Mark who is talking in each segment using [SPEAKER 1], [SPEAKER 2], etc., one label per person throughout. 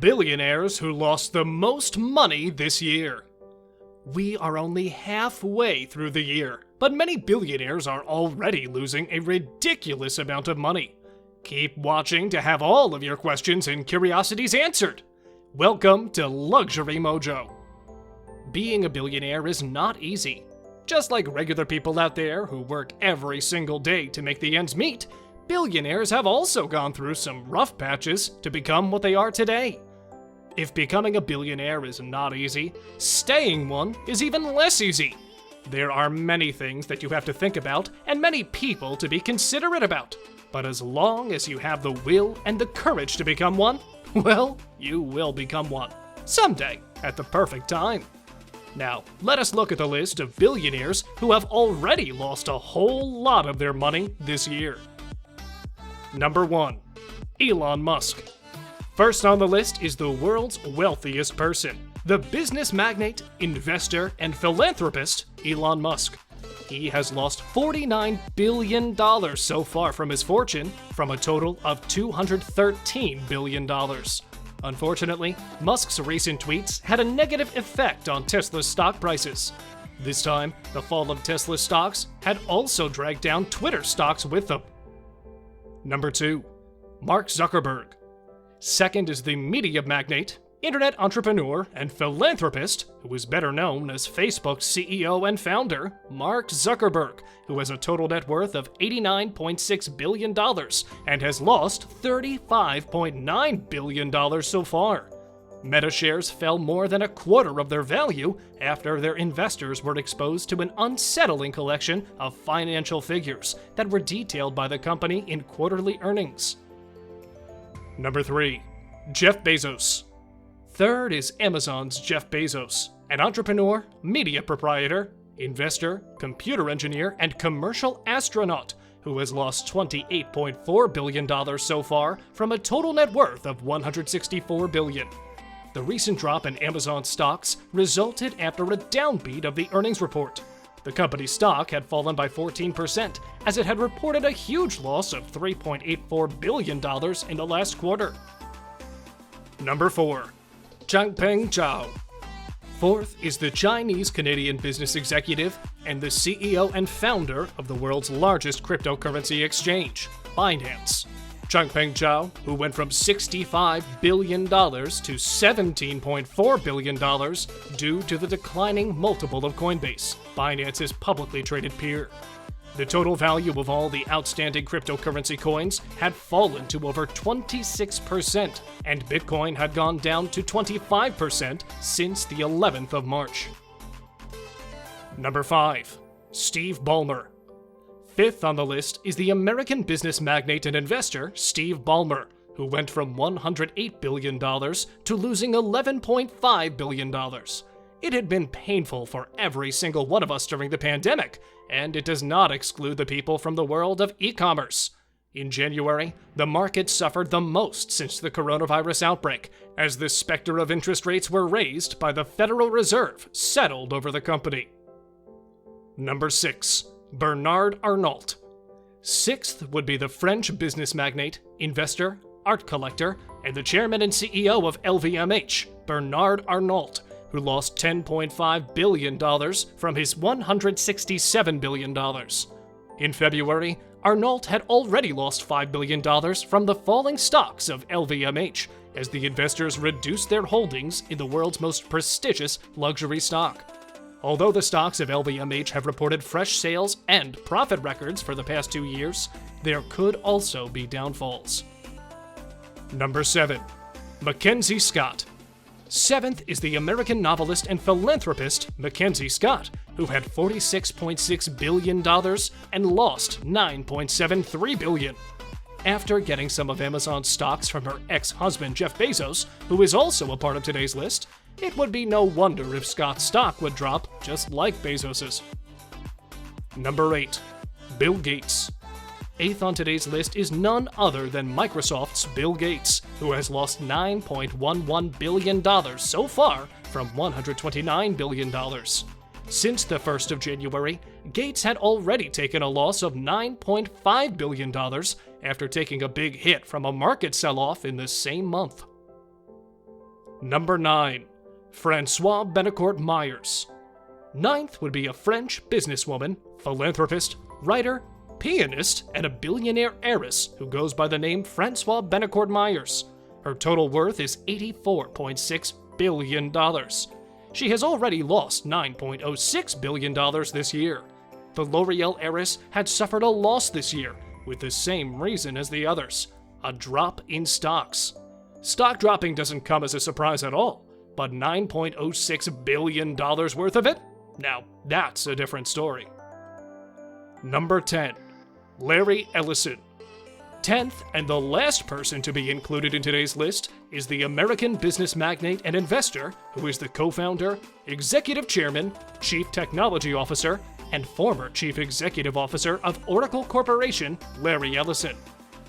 [SPEAKER 1] Billionaires who lost the most money this year. We are only halfway through the year, but many billionaires are already losing a ridiculous amount of money. Keep watching to have all of your questions and curiosities answered. Welcome to LuxuryMojo. Being a billionaire is not easy. Just like regular people out there who work every single day to make the ends meet, billionaires have also gone through some rough patches to become what they are today. If becoming a billionaire is not easy, staying one is even less easy. There are many things that you have to think about and many people to be considerate about. But as long as you have the will and the courage to become one, well, you will become one. Someday, at the perfect time. Now, let us look at the list of billionaires who have already lost a whole lot of their money this year. Number 1. Elon Musk. First on the list is the world's wealthiest person, the business magnate, investor, and philanthropist Elon Musk. He has lost $49 billion so far from his fortune, from a total of $213 billion. Unfortunately, Musk's recent tweets had a negative effect on Tesla's stock prices. This time, the fall of Tesla stocks had also dragged down Twitter stocks with them. Number 2. Mark Zuckerberg. Second is the media magnate, internet entrepreneur, and philanthropist, who is better known as Facebook's CEO and founder, Mark Zuckerberg, who has a total net worth of $89.6 billion and has lost $35.9 billion so far. Meta shares fell more than a quarter of their value after their investors were exposed to an unsettling collection of financial figures that were detailed by the company in quarterly earnings. Number 3. Jeff Bezos. Third is Amazon's Jeff Bezos, an entrepreneur, media proprietor, investor, computer engineer, and commercial astronaut who has lost $28.4 billion so far from a total net worth of $164 billion. The recent drop in Amazon stocks resulted after a downbeat of the earnings report. The company's stock had fallen by 14% as it had reported a huge loss of $3.84 billion in the last quarter. Number 4. Changpeng Zhao. Fourth is the Chinese-Canadian business executive and the CEO and founder of the world's largest cryptocurrency exchange, Binance. Changpeng Zhao, who went from $65 billion to $17.4 billion due to the declining multiple of Coinbase, Binance's publicly traded peer. The total value of all the outstanding cryptocurrency coins had fallen to over 26%, and Bitcoin had gone down to 25% since the 11th of March. Number 5. Steve Ballmer. Fifth on the list is the American business magnate and investor Steve Ballmer, who went from $108 billion to losing $11.5 billion. It had been painful for every single one of us during the pandemic, and it does not exclude the people from the world of e-commerce. In January, the market suffered the most since the coronavirus outbreak, as the specter of interest rates were raised by the Federal Reserve settled over the company. Number 6. Bernard Arnault. Sixth would be the French business magnate, investor, art collector, and the chairman and CEO of LVMH, Bernard Arnault, who lost $10.5 billion from his $167 billion. In February, Arnault had already lost $5 billion from the falling stocks of LVMH, as the investors reduced their holdings in the world's most prestigious luxury stock. Although the stocks of LVMH have reported fresh sales and profit records for the past 2 years, there could also be downfalls. Number 7. Mackenzie Scott. Seventh is the American novelist and philanthropist Mackenzie Scott, who had $46.6 billion and lost $9.73 billion. After getting some of Amazon's stocks from her ex-husband Jeff Bezos, who is also a part of today's list, it would be no wonder if Scott's stock would drop just like Bezos's. Number 8. Bill Gates. Eighth on today's list is none other than Microsoft's Bill Gates, who has lost $9.11 billion so far from $129 billion. Since the 1st of January, Gates had already taken a loss of $9.5 billion after taking a big hit from a market sell-off in the same month. Number 9. Francois Benecourt Myers. 9th would be a French businesswoman, philanthropist, writer, pianist, and a billionaire heiress who goes by the name Francois Benecourt Myers. Her total worth is $84.6 billion. She has already lost $9.06 billion this year. The L'Oreal heiress had suffered a loss this year, with the same reason as the others: a drop in stocks. Stock dropping doesn't come as a surprise at all, but $9.06 billion worth of it? Now, that's a different story. Number 10. Larry Ellison. 10th and the last person to be included in today's list is the American business magnate and investor who is the co-founder, executive chairman, chief technology officer, and former chief executive officer of Oracle Corporation, Larry Ellison.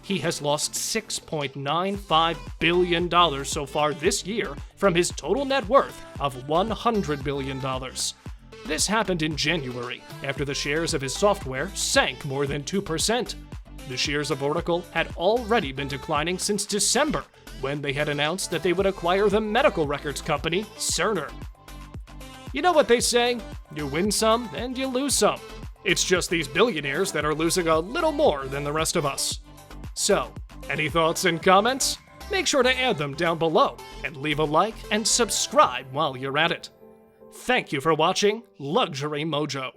[SPEAKER 1] He has lost $6.95 billion so far this year from his total net worth of $100 billion. This happened in January, after the shares of his software sank more than 2%. The shares of Oracle had already been declining since December, when they had announced that they would acquire the medical records company, Cerner. You know what they say? You win some and you lose some. It's just these billionaires that are losing a little more than the rest of us. So, any thoughts and comments? Make sure to add them down below, and leave a like and subscribe while you're at it. Thank you for watching LuxuryMojo.